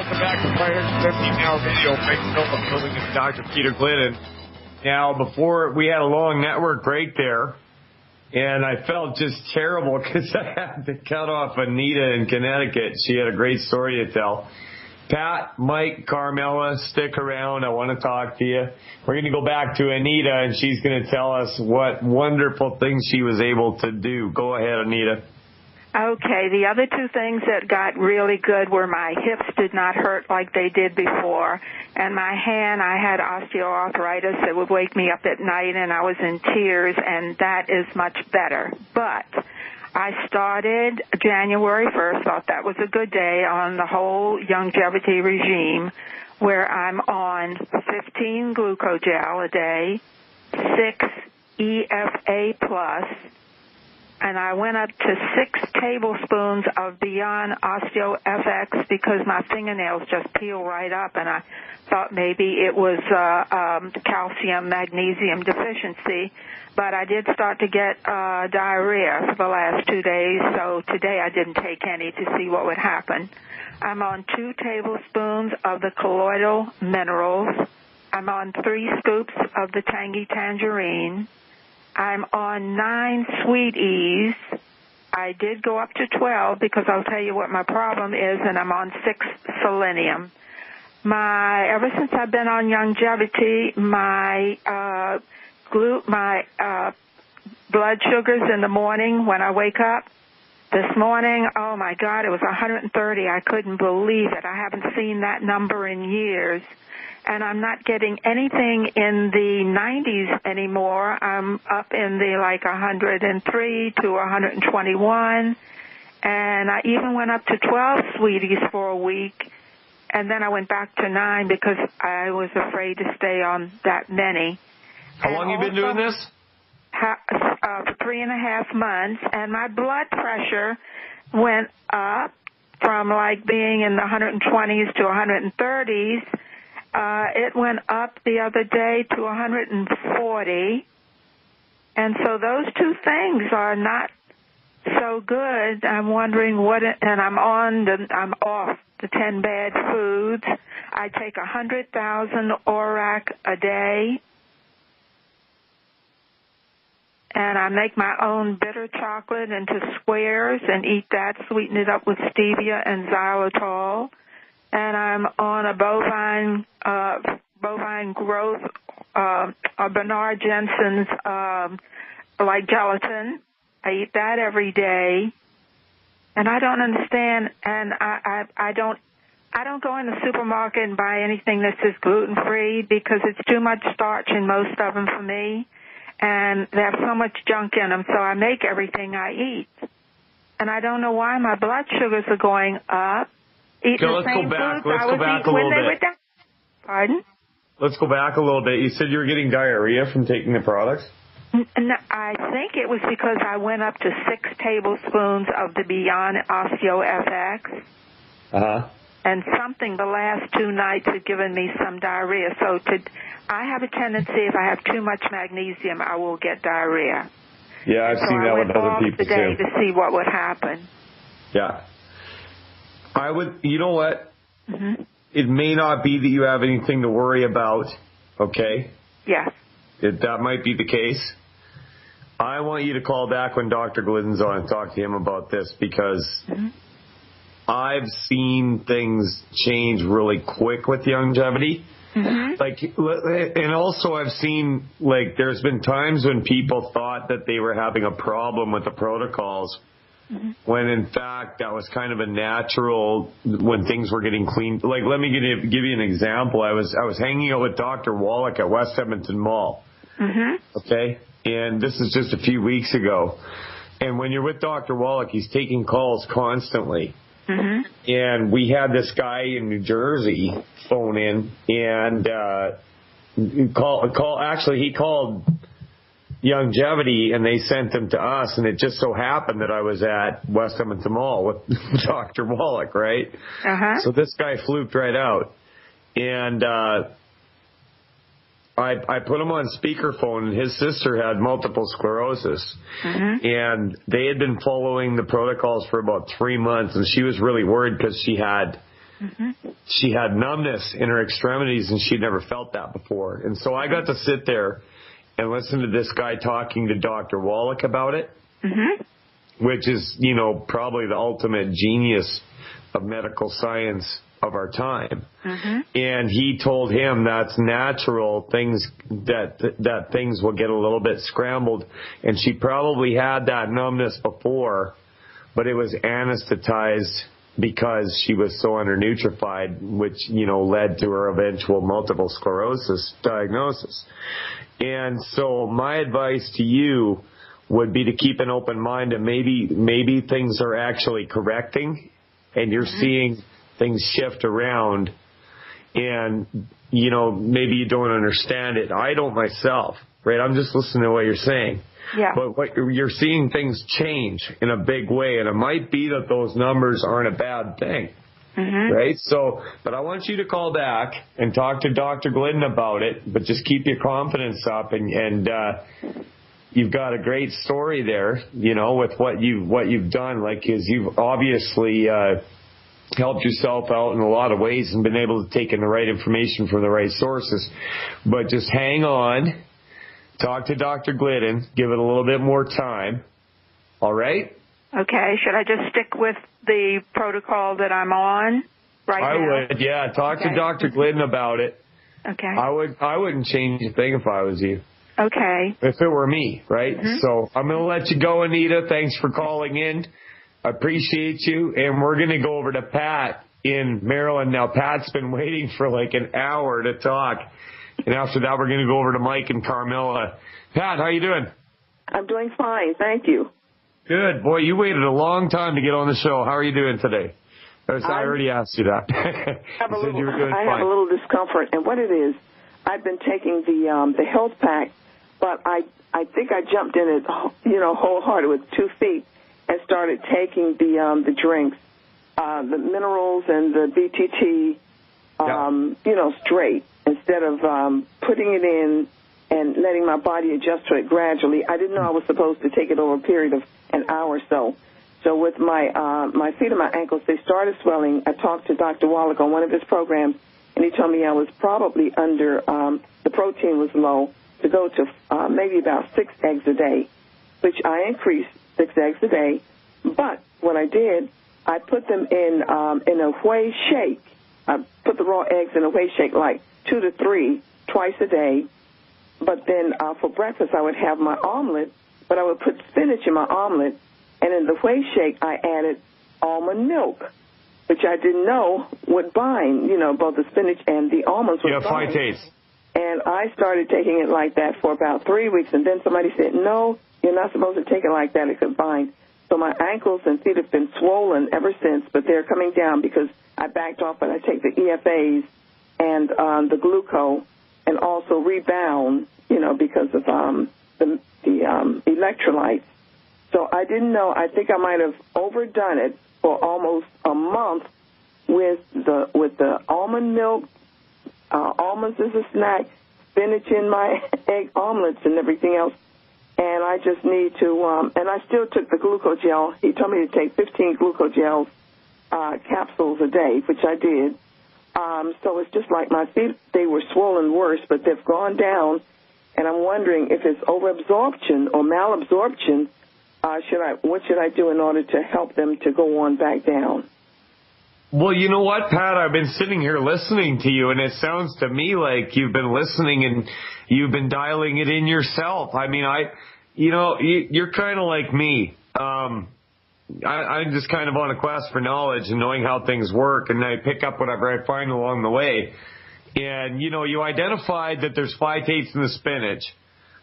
Welcome back to 550 Now Radio. Mike Phillips, building with Dr. Peter Glidden. Now, before we had a long network break there, and I felt just terrible because I had to cut off Anita in Connecticut. She had a great story to tell. Pat, Mike, Carmela, stick around. I want to talk to you. We're going to go back to Anita, and she's going to tell us what wonderful things she was able to do. Go ahead, Anita. Okay, the other two things that got really good were my hips did not hurt like they did before, and my hand, I had osteoarthritis that would wake me up at night, and I was in tears, and that is much better. But I started January 1st, thought that was a good day, on the whole longevity regime, where I'm on 15 glucogel a day, 6 EFA plus, and I went up to 6 tablespoons of Beyond Osteo FX because my fingernails just peel right up, and I thought maybe it was calcium, magnesium deficiency. But I did start to get diarrhea for the last 2 days, so today I didn't take any to see what would happen. I'm on 2 tablespoons of the colloidal minerals. I'm on 3 scoops of the tangy tangerine. I'm on 9 Sweeties. I did go up to 12 because I'll tell you what my problem is, and I'm on 6 selenium. Ever since I've been on longevity, my blood sugars in the morning when I wake up. This morning, oh my God, it was 130. I couldn't believe it. I haven't seen that number in years. And I'm not getting anything in the 90s anymore. I'm up in the 103 to 121. And I even went up to 12 Sweeties for a week. And then I went back to 9 because I was afraid to stay on that many. How long have you been doing this? For 3.5 months. And my blood pressure went up from being in the 120s to 130s. It went up the other day to 140, and so those two things are not so good. I'm wondering and I'm off the 10 bad foods. I take 100,000 ORAC a day, and I make my own bitter chocolate into squares and eat that, sweeten it up with stevia and xylitol. And I'm on a bovine growth, Bernard Jensen's, gelatin. I eat that every day. And I don't understand, and I don't go in the supermarket and buy anything that says gluten-free because it's too much starch in most of them for me. And they have so much junk in them, so I make everything I eat. And I don't know why my blood sugars are going up. Let's go back a little bit. Pardon? Let's go back a little bit. You said you were getting diarrhea from taking the products? No, I think it was because I went up to 6 tablespoons of the Beyond Osteo FX. Uh-huh. And something the last 2 nights had given me some diarrhea. So I have a tendency, if I have too much magnesium, I will get diarrhea. Yeah, I've seen that with other people too. I went off today to see what would happen. Yeah. You know what? Mm-hmm. It may not be that you have anything to worry about, okay? Yes. That might be the case. I want you to call back when Dr. Glidden's on and talk to him about this because I've seen things change really quick with longevity. Mm-hmm. And also I've seen, there's been times when people thought that they were having a problem with the protocols. Mm-hmm. When in fact that was kind of a natural when things were getting cleaned. Let me give you an example. I was hanging out with Dr. Wallach at West Edmonton Mall. Mm-hmm. Okay, and this is just a few weeks ago. And when you're with Dr. Wallach, he's taking calls constantly. Mm-hmm. And we had this guy in New Jersey phone in and he called longevity, and they sent them to us, and it just so happened that I was at West Edmonton Mall with Dr. Wallach, right? Uh-huh. So this guy fluked right out, and I put him on speakerphone, and his sister had multiple sclerosis, and they had been following the protocols for about 3 months, and she was really worried because she had She had numbness in her extremities, and she'd never felt that before. And so I got to sit there and listen to this guy talking to Dr. Wallach about it, which is, you know, probably the ultimate genius of medical science of our time. And he told him that's natural, things that things will get a little bit scrambled. And she probably had that numbness before, but it was anesthetized because she was so undernutrified, which, you know, led to her eventual multiple sclerosis diagnosis. And so my advice to you would be to keep an open mind, and maybe things are actually correcting and you're seeing things shift around, and, you know, maybe you don't understand it. I don't myself, right? I'm just listening to what you're saying. Yeah. But what you're seeing things change in a big way, and it might be that those numbers aren't a bad thing, right? So, but I want you to call back and talk to Dr. Glidden about it, but just keep your confidence up, and you've got a great story there, you know, with what you've done, like, is you've obviously helped yourself out in a lot of ways and been able to take in the right information from the right sources. But just hang on. Talk to Dr. Glidden. Give it a little bit more time. All right? Okay. Should I just stick with the protocol that I'm on right now? I would, yeah. Talk to Dr. Glidden about it. Okay. I wouldn't change a thing if I was you. Okay. If it were me, right? So I'm going to let you go, Anita. Thanks for calling in. I appreciate you. And we're going to go over to Pat in Maryland. Now, Pat's been waiting for like an hour to talk. And after that, we're going to go over to Mike and Carmela. Pat, how you doing? I'm doing fine, thank you. Good. Boy, you waited a long time to get on the show. How are you doing today? I already asked you that. I have a little discomfort, and what it is, I've been taking the health pack, but I think I jumped in it, you know, wholehearted with 2 feet and started taking the drinks, the minerals and the BTT, you know, straight, instead of putting it in and letting my body adjust to it gradually. I didn't know I was supposed to take it over a period of an hour or so. So with my feet and my ankles, they started swelling. I talked to Dr. Wallach on one of his programs, and he told me I was probably under, the protein was low, to go to maybe about 6 eggs a day, which I increased 6 eggs a day. But what I did, I put them in a whey shake. I put the raw eggs in a whey shake, like 2 to 3 twice a day. But then for breakfast, I would have my omelet, but I would put spinach in my omelet. And in the whey shake, I added almond milk, which I didn't know would bind, you know, both the spinach and the almonds would bind. Phytase. And I started taking it like that for about 3 weeks. And then somebody said, no, you're not supposed to take it like that. It could bind. So my ankles and feet have been swollen ever since, but they're coming down because I backed off and I take the EFAs and the glucose, and also rebound, you know, because of the electrolytes. So I didn't know. I think I might have overdone it for almost a month with the almond milk, almonds as a snack, spinach in my egg omelets and everything else. And I just need to, and I still took the glucogel. He told me to take 15 glucogel capsules a day, which I did. So it's just like my feet, they were swollen worse, but they've gone down. And I'm wondering if it's overabsorption or malabsorption. What should I do in order to help them to go on back down? Well, you know what, Pat? I've been sitting here listening to you, and it sounds to me like you've been listening and you've been dialing it in yourself. I mean, you're kind of like me. I'm just kind of on a quest for knowledge and knowing how things work, and I pick up whatever I find along the way. And, you know, you identified that there's phytates in the spinach.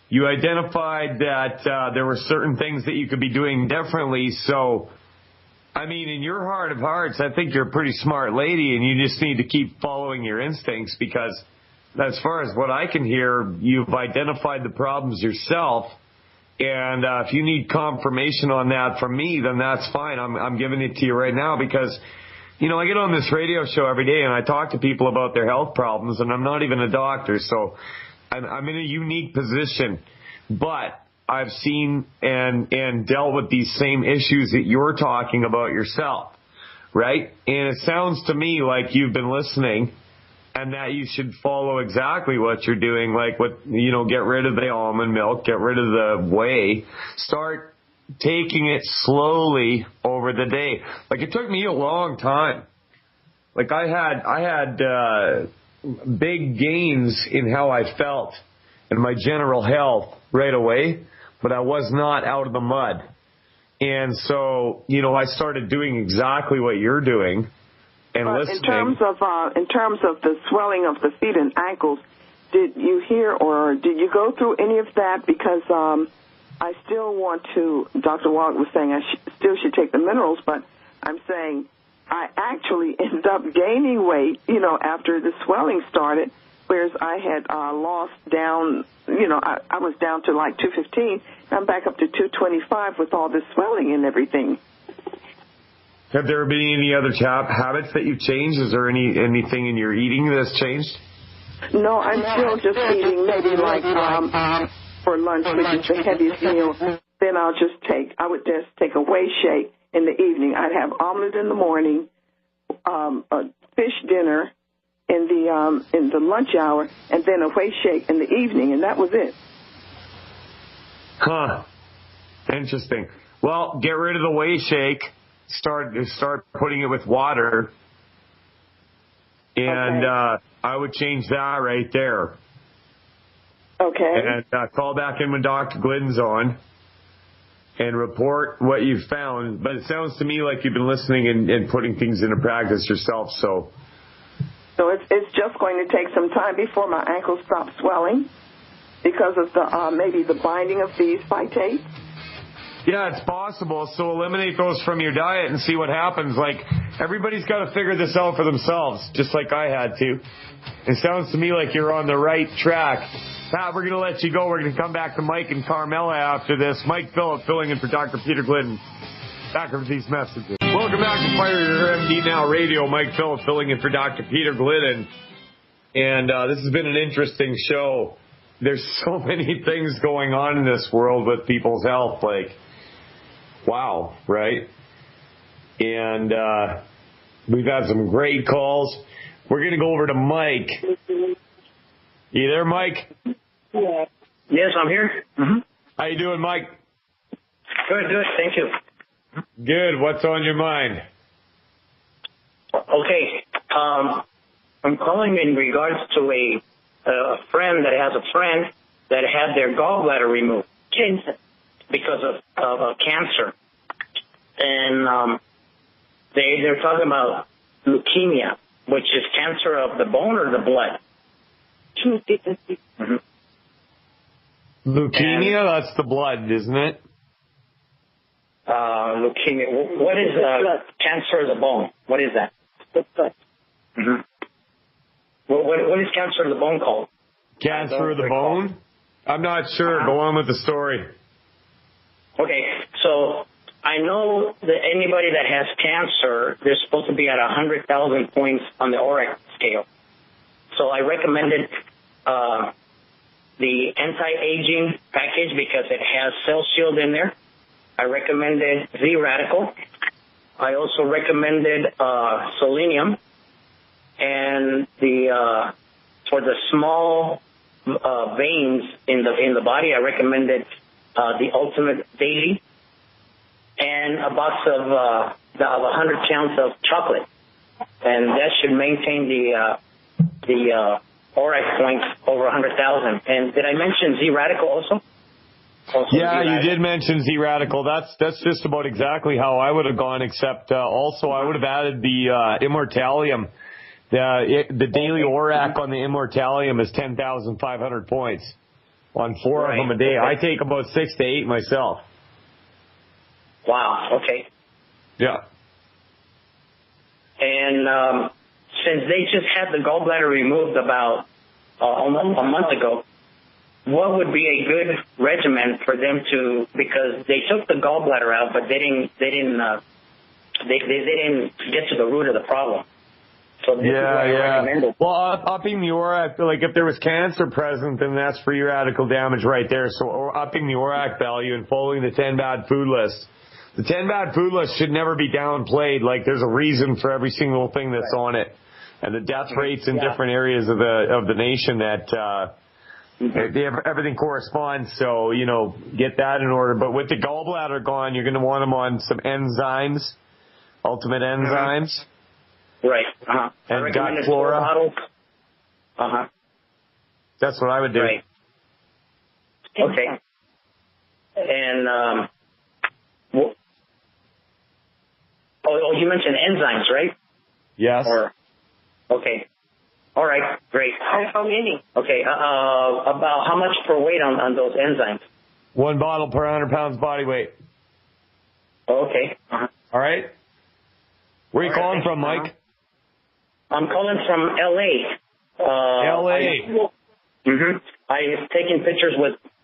You identified that there were certain things that you could be doing differently. So, I mean, in your heart of hearts, I think you're a pretty smart lady, and you just need to keep following your instincts, because as far as what I can hear, you've identified the problems yourself. And if you need confirmation on that from me, then that's fine. I'm giving it to you right now because, you know, I get on this radio show every day and I talk to people about their health problems, and I'm not even a doctor, so I'm in a unique position. But I've seen and dealt with these same issues that you're talking about yourself. right? And it sounds to me like you've been listening and that you should follow exactly what you're doing, like get rid of the almond milk, get rid of the whey, start taking it slowly over the day. Like it took me a long time. Like I had big gains in how I felt and my general health right away, but I was not out of the mud. And so, I started doing exactly what you're doing and listening. In terms of the swelling of the feet and ankles, did you hear or did you go through any of that? Because I still want to, Dr. Wallach was saying I still should take the minerals, but I'm saying I actually ended up gaining weight, after the swelling started, whereas I had lost down, I was down to like 215. I'm back up to 225 with all this swelling and everything. Have there been any other habits that you've changed? Is there anything in your eating that's changed? No, I'm still just eating maybe like for lunch, which is the heaviest meal. Then I would just take a whey shake in the evening. I'd have omelet in the morning, a fish dinner in the lunch hour, and then a whey shake in the evening, and that was it. Huh. Interesting. Well, get rid of the whey shake. Start putting it with water. And okay. I would change that right there. Okay. And call back in when Dr. Glidden's on and report what you've found. But it sounds to me like you've been listening and putting things into practice yourself. So it's just going to take some time before my ankles stop swelling because of the maybe the binding of these phytates. Yeah, it's possible. So eliminate those from your diet and see what happens. Like, everybody's got to figure this out for themselves, just like I had to. It sounds to me like you're on the right track. Pat, we're going to let you go. We're going to come back to Mike and Carmela after this. Mike Phillip filling in for Dr. Peter Glidden. Back with these messages. Welcome back to Fire Your MD Now Radio. Mike Phillip filling in for Dr. Peter Glidden. And this has been an interesting show. There's so many things going on in this world with people's health. Like, wow, right? And we've had some great calls. We're going to go over to Mike. You there, Mike? Yeah. Yes, I'm here. Mm-hmm. How you doing, Mike? Good. Thank you. Good. What's on your mind? Okay. I'm calling in regards to a friend that has a friend that had their gallbladder removed because of cancer. And they're talking about leukemia, which is cancer of the bone or the blood. Mm-hmm. Leukemia, that's the blood, isn't it? Leukemia. What is cancer of the bone? What is that? Mm-hmm. What is cancer of the bone called? Cancer of the bone? I'm not sure. Go on with the story. Okay, so I know that anybody that has cancer, they're supposed to be at 100,000 points on the ORAC scale. So I recommended the anti-aging package because it has Cell Shield in there. I recommended Z-Radical. I also recommended selenium. And for the small veins in the body, I recommended the Ultimate Daily and a box of 100 counts of chocolate, and that should maintain the ORAC points over 100,000. And did I mention Z-Radical also? Yeah, you did mention Z-Radical. That's just about exactly how I would have gone, except also I would have added the Immortalium. The daily ORAC on the Immortalium is 10,500 points on 4 of them a day. I take about 6 to 8 myself. Wow. Okay. Yeah. And since they just had the gallbladder removed about a month ago, what would be a good regimen for them to? Because they took the gallbladder out, but they didn't get to the root of the problem. So this is what I recommended. Well, upping the ORAC, like if there was cancer present, then that's free radical damage right there. So upping the ORAC value and following the 10 bad food list. The 10 bad food list should never be downplayed. Like, there's a reason for every single thing that's on it. And the death rates in different areas of the nation that, everything corresponds. So, get that in order. But with the gallbladder gone, you're going to want them on some enzymes, ultimate enzymes. Right. And gut flora. That's what I would do. Right. Okay. And, you mentioned enzymes, right? Yes. Okay. All right. Great. How many? Okay. About how much per weight on those enzymes? 1 bottle per 100 pounds body weight. Okay. All right. Where are you calling from, Mike? I'm calling from L.A. L.A. I was taking pictures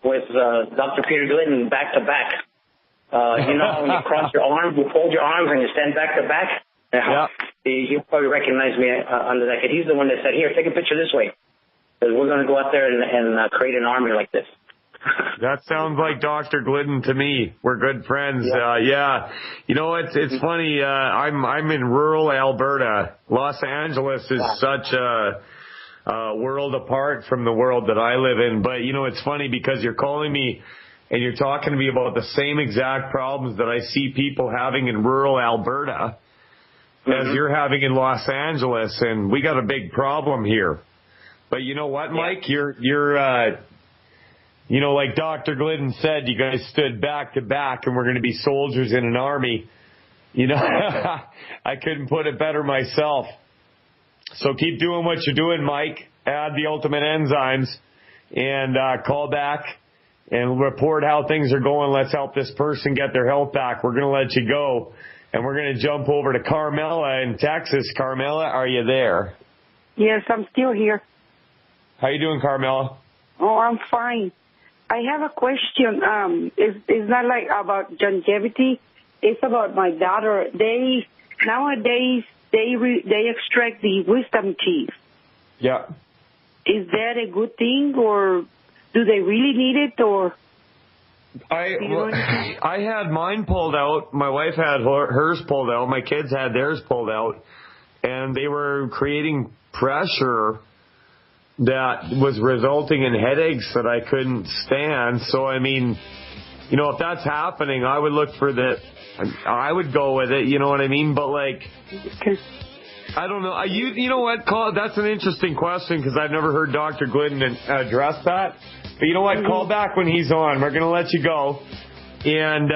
with Dr. Peter Glidden back to back. When you cross your arms, you fold your arms, and you stand back to back. Yeah. He'll probably recognize me under that, because he's the one that said, "Here, take a picture this way, because we're going to go out there and create an army like this." That sounds like Dr. Glidden to me. We're good friends. Yeah. It's funny. I'm in rural Alberta. Los Angeles is such a world apart from the world that I live in. But, it's funny because you're calling me and you're talking to me about the same exact problems that I see people having in rural Alberta as you're having in Los Angeles. And we got a big problem here. But you know what, Mike? You're like Dr. Glidden said, you guys stood back to back and we're going to be soldiers in an army. I couldn't put it better myself. So keep doing what you're doing, Mike. Add the ultimate enzymes and call back and report how things are going. Let's help this person get their health back. We're going to let you go. And we're going to jump over to Carmela in Texas. Carmela, are you there? Yes, I'm still here. How you doing, Carmela? Oh, I'm fine. I have a question. It's not like about longevity. It's about my daughter. Nowadays they extract the wisdom teeth. Yeah. Is that a good thing, or do they really need it, or? I had mine pulled out. My wife had hers pulled out. My kids had theirs pulled out, and they were creating pressure that was resulting in headaches that I couldn't stand. So, if that's happening, I would look for I would go with it, you know what I mean? But, I don't know. You know what? That's an interesting question because I've never heard Dr. Glidden address that. But you know what? Call back when he's on. We're going to let you go. And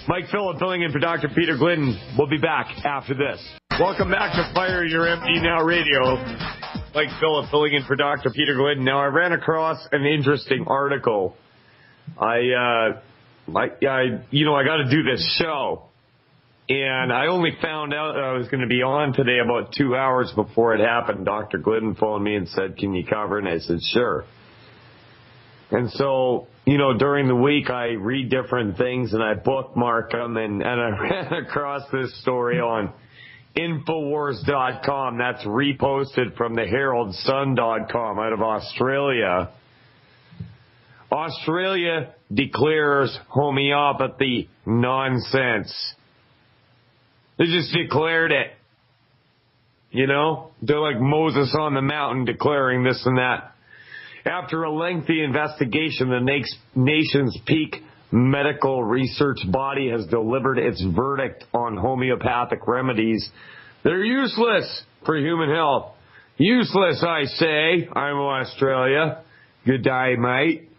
Mike Phillip filling in for Dr. Peter Glidden. We'll be back after this. Welcome back to Fire Your MD Now Radio. Mike Phillip filling in for Dr. Peter Glidden. Now, I ran across an interesting article. I got to do this show. And I only found out that I was going to be on today about 2 hours before it happened. Dr. Glidden phoned me and said, "Can you cover?" And I said, "Sure." And so, during the week, I read different things and I bookmark them. And I ran across this story on Infowars.com. That's reposted from the HeraldSun.com out of Australia. Australia declares homeopathy nonsense. They just declared it. They're like Moses on the mountain declaring this and that. After a lengthy investigation, the nation's peak medical research body has delivered its verdict on homeopathic remedies. They're useless for human health. Useless, I say. I'm Australia. Good day, mate.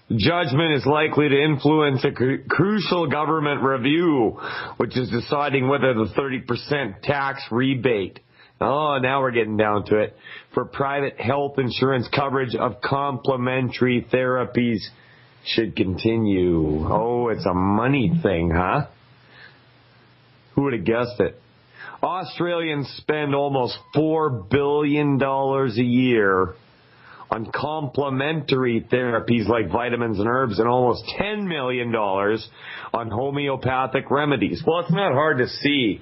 The judgment is likely to influence a crucial government review, which is deciding whether the 30% tax rebate, now we're getting down to it, for private health insurance coverage of complementary therapies should continue. Oh, it's a money thing, huh? Who would have guessed it? Australians spend almost $4 billion a year on complementary therapies like vitamins and herbs, and almost $10 million on homeopathic remedies. Well, it's not hard to see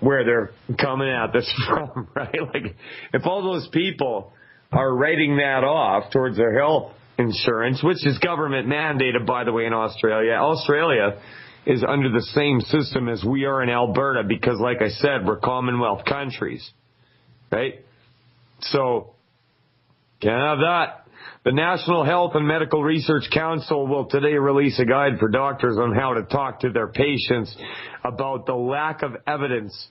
where they're coming at this from, right? If all those people are writing that off towards their health insurance, which is government mandated, by the way, in Australia. Australia is under the same system as we are in Alberta because, like I said, we're Commonwealth countries, right? So, can't have that. The National Health and Medical Research Council will today release a guide for doctors on how to talk to their patients about the lack of evidence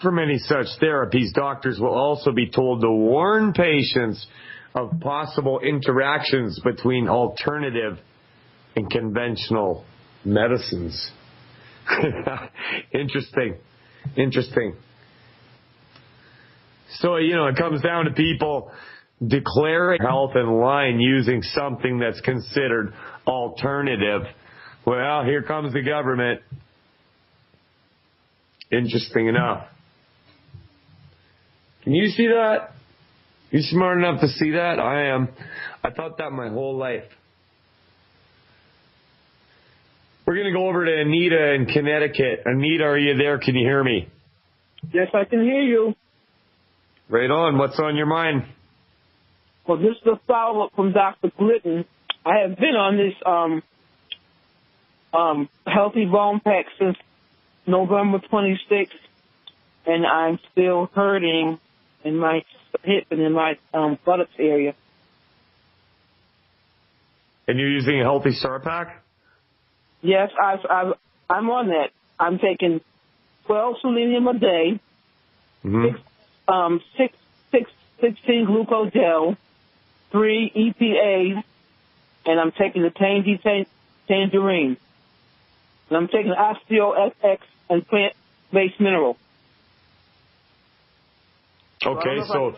for many such therapies. Doctors will also be told to warn patients of possible interactions between alternative and conventional medicines. Interesting. So, it comes down to people declaring health in line using something that's considered alternative. Well, here comes the government. Interesting enough. Can you see that? You smart enough to see that? I am. I thought that my whole life. We're going to go over to Anita in Connecticut. Anita, are you there? Can you hear me? Yes, I can hear you. Right on. What's on your mind? Well, this is a follow-up from Dr. Glidden. I have been on this healthy bone pack since November 26th, and I'm still hurting in my hip and in my buttocks area. And you're using a Healthy Star Pack? Yes, I'm on that. I'm taking 12 selenium a day, 16 glucogel, 3 EPA, and I'm taking the tangerine. And I'm taking Osteo FX and plant-based mineral. Okay, so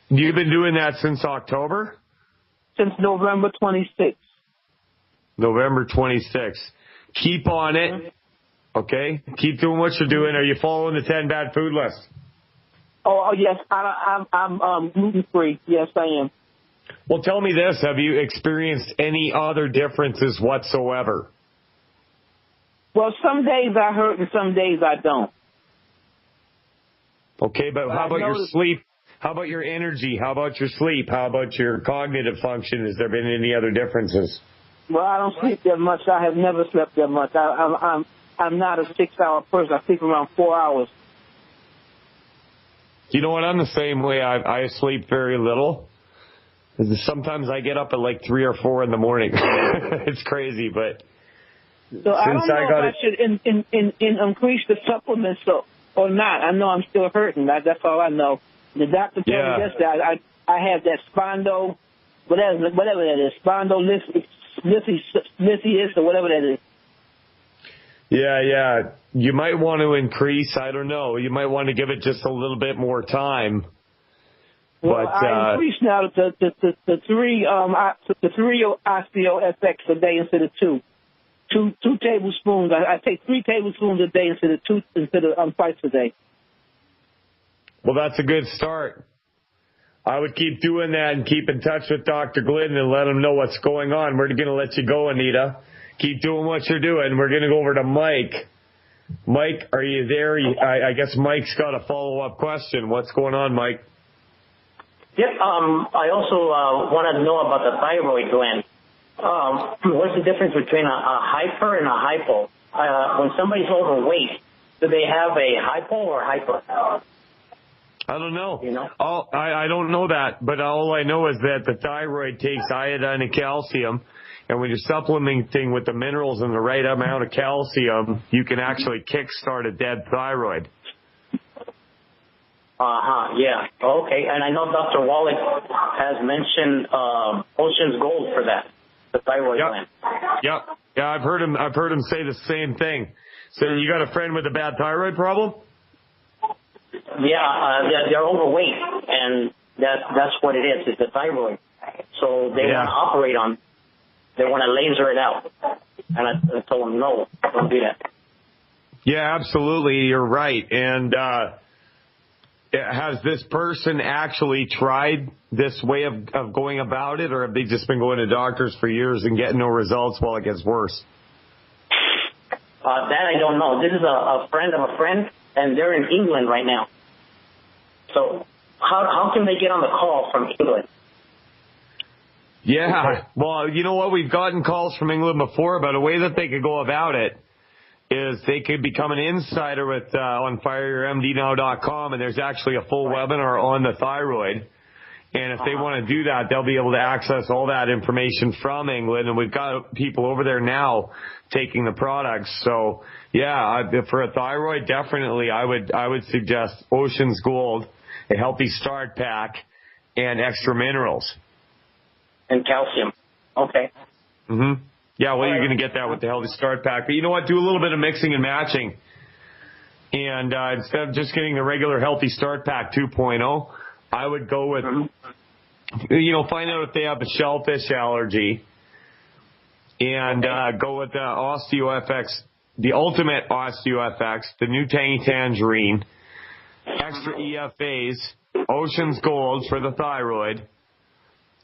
you've been doing that since October? Since November 26th. November 26th. Keep on it. Okay? Keep doing what you're doing. Are you following the 10 bad food list? Oh yes, I'm gluten-free. Yes, I am. Well, tell me this. Have you experienced any other differences whatsoever? Well, some days I hurt and some days I don't. Okay, but how about your sleep? How about your energy? How about your sleep? How about your cognitive function? Has there been any other differences? Well, I don't sleep that much. I have never slept that much. I'm not a 6-hour person. I sleep around 4 hours. You know what? I'm the same way. I sleep very little. Sometimes I get up at like 3 or 4 in the morning. It's crazy, but so I don't know if I should increase the supplements or not. I know I'm still hurting. That's all I know. The doctor told me yesterday I have that spondo, whatever that is, spondylolisthesis or whatever that is. Yeah. You might want to increase. I don't know. You might want to give it just a little bit more time. Well, I increased now to 3 Osteo FX a day instead of 2. 2 tablespoons. I take 3 tablespoons a day instead of 2 twice a day. Well, that's a good start. I would keep doing that and keep in touch with Dr. Glidden and let him know what's going on. We're going to let you go, Anita. Keep doing what you're doing. We're going to go over to Mike. Mike, are you there? I guess Mike's got a follow-up question. What's going on, Mike? Yep. I also want to know about the thyroid gland. What's the difference between a hyper and a hypo? When somebody's overweight, do they have a hypo or hyper? I don't know. You know? I don't know that, but all I know is that the thyroid takes iodine and calcium, and when you're supplementing with the minerals and the right amount of calcium, you can actually kickstart a dead thyroid. Yeah. Okay. And I know Dr. Wallach has mentioned Ocean's Gold for that, the thyroid gland. Yep. Yeah, I've heard him say the same thing. So you got a friend with a bad thyroid problem? Yeah, they're overweight, and that's what it is. It's the thyroid. So they want to operate on. They want to laser it out. And I told them, no, don't do that. Yeah, absolutely. You're right. And has this person actually tried this way of going about it, or have they just been going to doctors for years and getting no results while it gets worse? That I don't know. This is a friend of a friend, and they're in England right now. So how can they get on the call from England? Yeah. Well, you know what? We've gotten calls from England before about a way that they could go about it is they could become an insider with on fireyourmdnow.com, and there's actually a full webinar on the thyroid. And if they want to do that, they'll be able to access all that information from England. And we've got people over there now taking the products. So, yeah, for a thyroid, definitely I would suggest Ocean's Gold, a Healthy Start Pack, and Extra Minerals. And calcium. Okay. Mm-hmm. Yeah, well, you're going to get that with the Healthy Start Pack. But you know what? Do a little bit of mixing and matching. And instead of just getting the regular Healthy Start Pack 2.0, I would go with, find out if they have a shellfish allergy and go with the OsteoFX, the Ultimate OsteoFX, the new Tangy Tangerine, Extra EFAs, Ocean's Gold for the thyroid.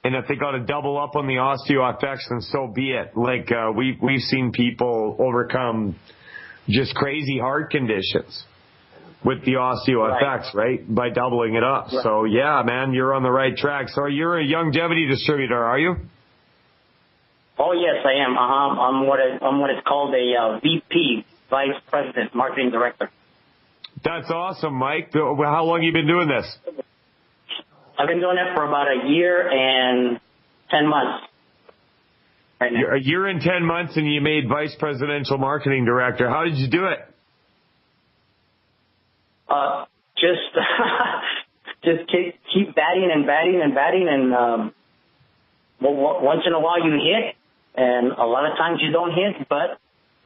And if they got to double up on the OsteoFX, then so be it. Like, we've seen people overcome just crazy heart conditions with the OsteoFX, right? By doubling it up. Right. So, yeah, man, you're on the right track. So you're a Youngevity distributor, are you? Oh, yes, I am. I'm what is called a VP, Vice President, Marketing Director. That's awesome, Mike. How long have you been doing this? I've been doing it for about a year and 10 months. Right now. A year and 10 months, and you made Vice Presidential Marketing Director. How did you do it? Just keep batting, and once in a while you hit, and a lot of times you don't hit. But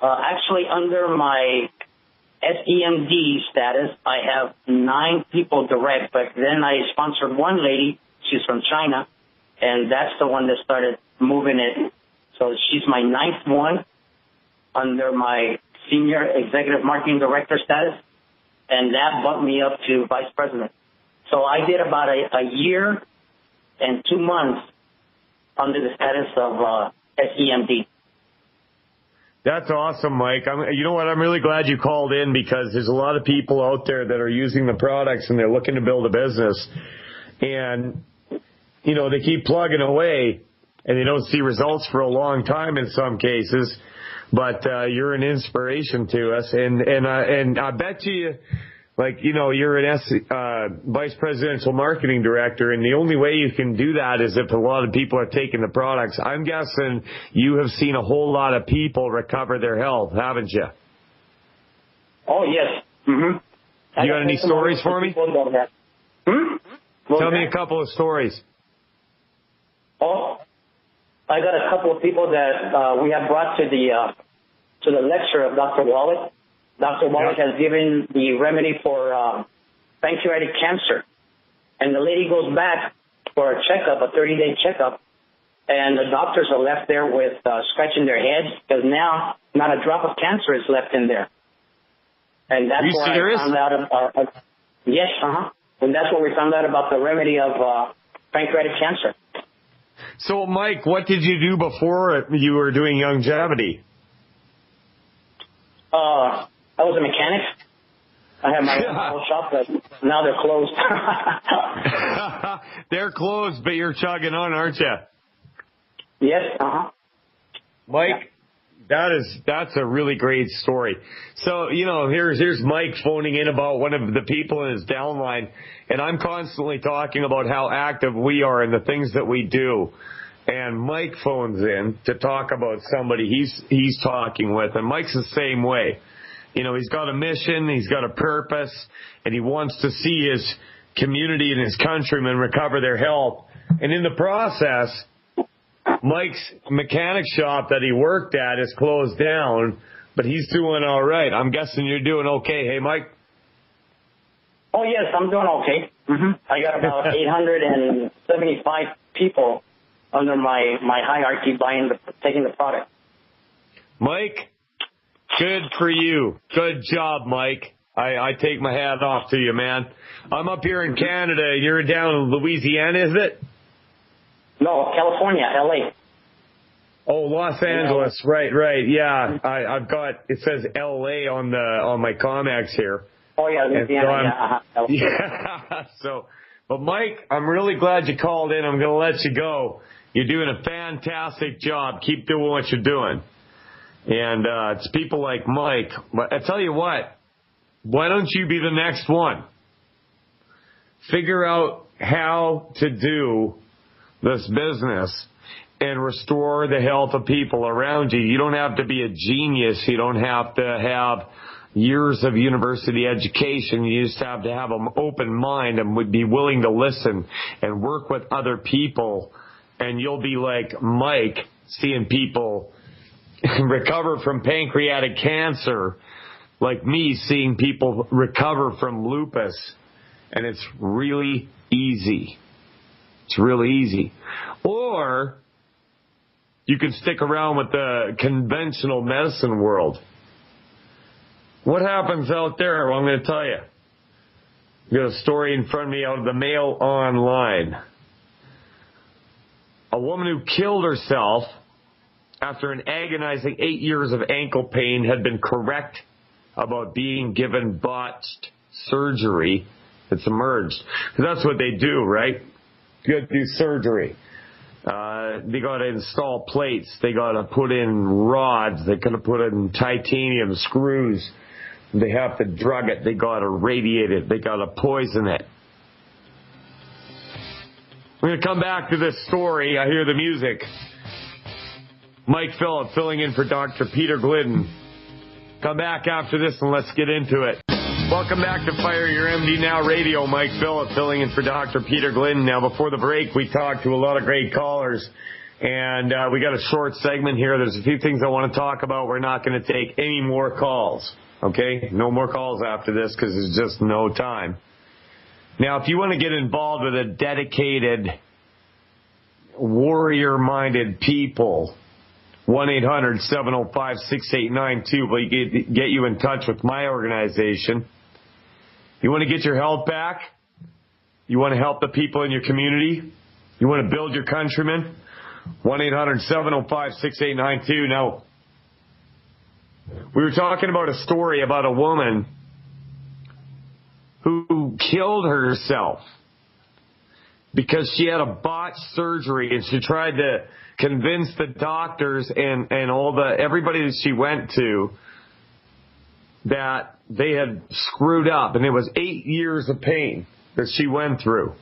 actually, under my SEMD status, I have 9 people direct. But then I sponsored one lady. She's from China, and that's the one that started moving it. So she's my 9th one under my Senior Executive Marketing Director status. And that bumped me up to Vice President. So I did about a year and 2 months under the status of SEMD. That's awesome, Mike. You know what? I'm really glad you called in because there's a lot of people out there that are using the products and they're looking to build a business. And, they keep plugging away and they don't see results for a long time in some cases. But you're an inspiration to us, and I bet you, you're an Vice Presidential Marketing Director, and the only way you can do that is if a lot of people are taking the products. I'm guessing you have seen a whole lot of people recover their health, haven't you? Oh, yes. Mm-hmm. You got any stories for me? Tell me a couple of stories. Oh, I got a couple of people that we have brought to the lecture of Dr. Wallach. Dr. Wallach has given the remedy for pancreatic cancer. And the lady goes back for a checkup, a 30-day checkup, and the doctors are left there with scratching their heads because now not a drop of cancer is left in there. And that's where I found out yes, and that's where we found out about the remedy of pancreatic cancer. So, Mike, what did you do before you were doing Youngevity? I was a mechanic. I had my own auto shop, but now they're closed. They're closed, but you're chugging on, aren't you? Yes, Mike, that's a really great story. So, here's Mike phoning in about one of the people in his downline, and I'm constantly talking about how active we are and the things that we do. And Mike phones in to talk about somebody he's talking with, and Mike's the same way. He's got a mission, he's got a purpose, and he wants to see his community and his countrymen recover their health. And in the process, Mike's mechanic shop that he worked at is closed down, but he's doing all right. I'm guessing you're doing okay. Hey, Mike? Oh, yes, I'm doing okay. Mm-hmm. I got about 875 people under my hierarchy taking the product. Mike, good for you. Good job, Mike. I take my hat off to you, man. I'm up here in Canada. You're down in Louisiana, is it? No, California, L.A. Oh, Los Angeles. Right. Yeah. I've got, it says L.A. on my Comex here. Oh, yeah, Louisiana, yeah. So But Mike, I'm really glad you called in. I'm going to let you go. You're doing a fantastic job. Keep doing what you're doing. And it's people like Mike. But I tell you what, why don't you be the next one? Figure out how to do this business and restore the health of people around you. You don't have to be a genius. You don't have to have years of university education. You just have to have an open mind and would be willing to listen and work with other people. And you'll be like Mike, seeing people recover from pancreatic cancer, like me seeing people recover from lupus. And it's really easy. It's really easy. Or you can stick around with the conventional medicine world. What happens out there? Well, I'm going to tell you. I've got a story in front of me out of the Mail Online. A woman who killed herself after an agonizing 8 years of ankle pain had been correct about being given botched surgery. It's emerged. Because that's what they do, right? You got to do surgery. They got to install plates. They got to put in rods. They got to put in titanium screws. They have to drug it. They got to radiate it. They got to poison it. We're going to come back to this story. I hear the music. Mike Phillip filling in for Dr. Peter Glidden. Come back after this and let's get into it. Welcome back to Fire Your MD Now Radio. Mike Phillip filling in for Dr. Peter Glidden. Now, before the break, we talked to a lot of great callers, and we got a short segment here. There's a few things I want to talk about. We're not going to take any more calls, okay? No more calls after this because there's just no time. Now, if you want to get involved with a dedicated, warrior-minded people, 1-800-705-6892 will get you in touch with my organization. You want to get your health back? You want to help the people in your community? You want to build your countrymen? 1-800-705-6892. Now, we were talking about a story about a woman who killed herself because she had a botched surgery, and she tried to convince the doctors and everybody that she went to that they had screwed up, and it was 8 years of pain that she went through.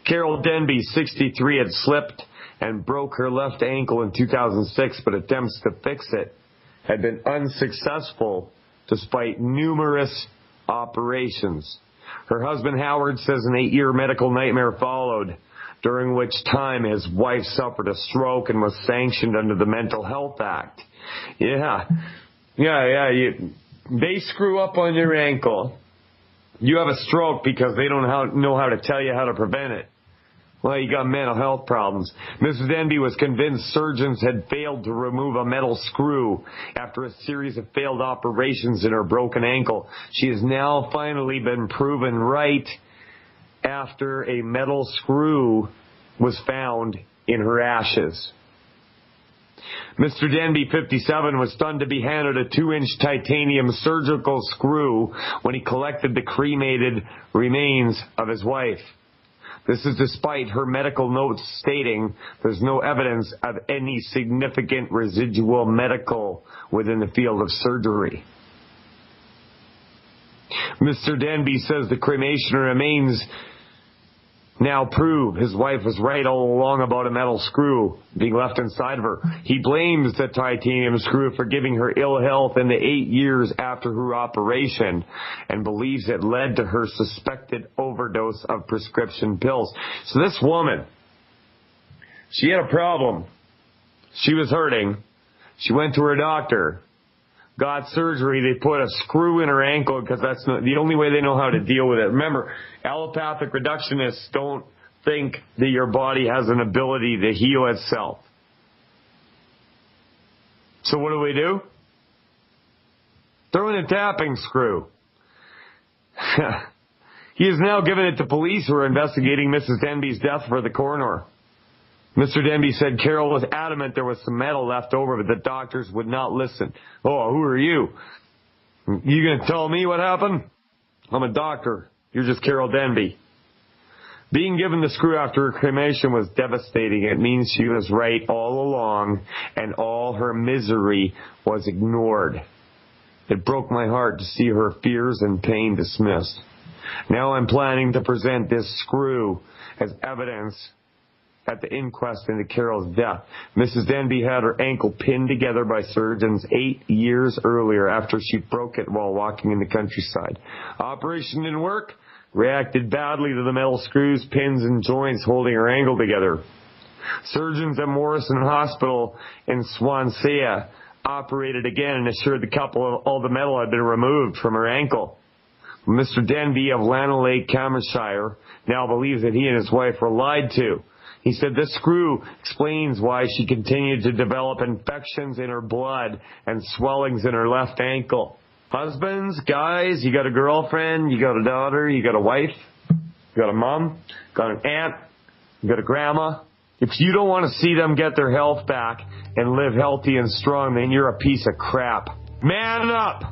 Carol Denby, 63, had slipped and broke her left ankle in 2006, but attempts to fix it had been unsuccessful despite numerous operations. Her husband Howard says an 8-year medical nightmare followed, during which time his wife suffered a stroke and was sanctioned under the Mental Health Act. They screw up on your ankle. You have a stroke because they don't know how to tell you how to prevent it. Well, you got mental health problems. Mrs. Denby was convinced surgeons had failed to remove a metal screw after a series of failed operations in her broken ankle. She has now finally been proven right after a metal screw was found in her ashes. Mr. Denby, 57, was stunned to be handed a 2-inch titanium surgical screw when he collected the cremated remains of his wife. This is despite her medical notes stating there's no evidence of any significant residual medical within the field of surgery. Mr. Denby says the cremation remains now prove his wife was right all along about a metal screw being left inside of her. He blames the titanium screw for giving her ill health in the 8 years after her operation and believes it led to her suspected overdose of prescription pills. So this woman, she had a problem. She was hurting. She went to her doctor, got surgery. They put a screw in her ankle because that's not the only way they know how to deal with it. Remember, allopathic reductionists don't think that your body has an ability to heal itself. So what do? Throw in a tapping screw. He has now given it to police who are investigating Mrs. Denby's death for the coroner. Mr. Denby said Carol was adamant there was some metal left over, but the doctors would not listen. Oh, who are you? You going to tell me what happened? I'm a doctor. You're just Carol Denby. Being given the screw after her cremation was devastating. It means she was right all along, and all her misery was ignored. It broke my heart to see her fears and pain dismissed. Now I'm planning to present this screw as evidence at the inquest into Carol's death. Mrs. Denby had her ankle pinned together by surgeons 8 years earlier after she broke it while walking in the countryside. Operation didn't work. Reacted badly to the metal screws, pins, and joints holding her ankle together. Surgeons at Morrison Hospital in Swansea operated again and assured the couple all the metal had been removed from her ankle. Mr. Denby of Lanelake, Camershire, now believes that he and his wife were lied to. He said this screw explains why she continued to develop infections in her blood and swellings in her left ankle. Husbands, guys, you got a girlfriend, you got a daughter, you got a wife, you got a mom, got an aunt, you got a grandma. If you don't want to see them get their health back and live healthy and strong, then you're a piece of crap. Man up!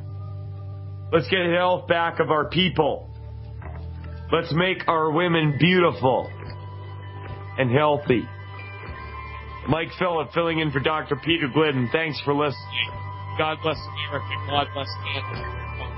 Let's get health back of our people. Let's make our women beautiful and healthy. Mike Phillip filling in for Dr. Peter Glidden. Thanks for listening. God bless America. God bless Canada.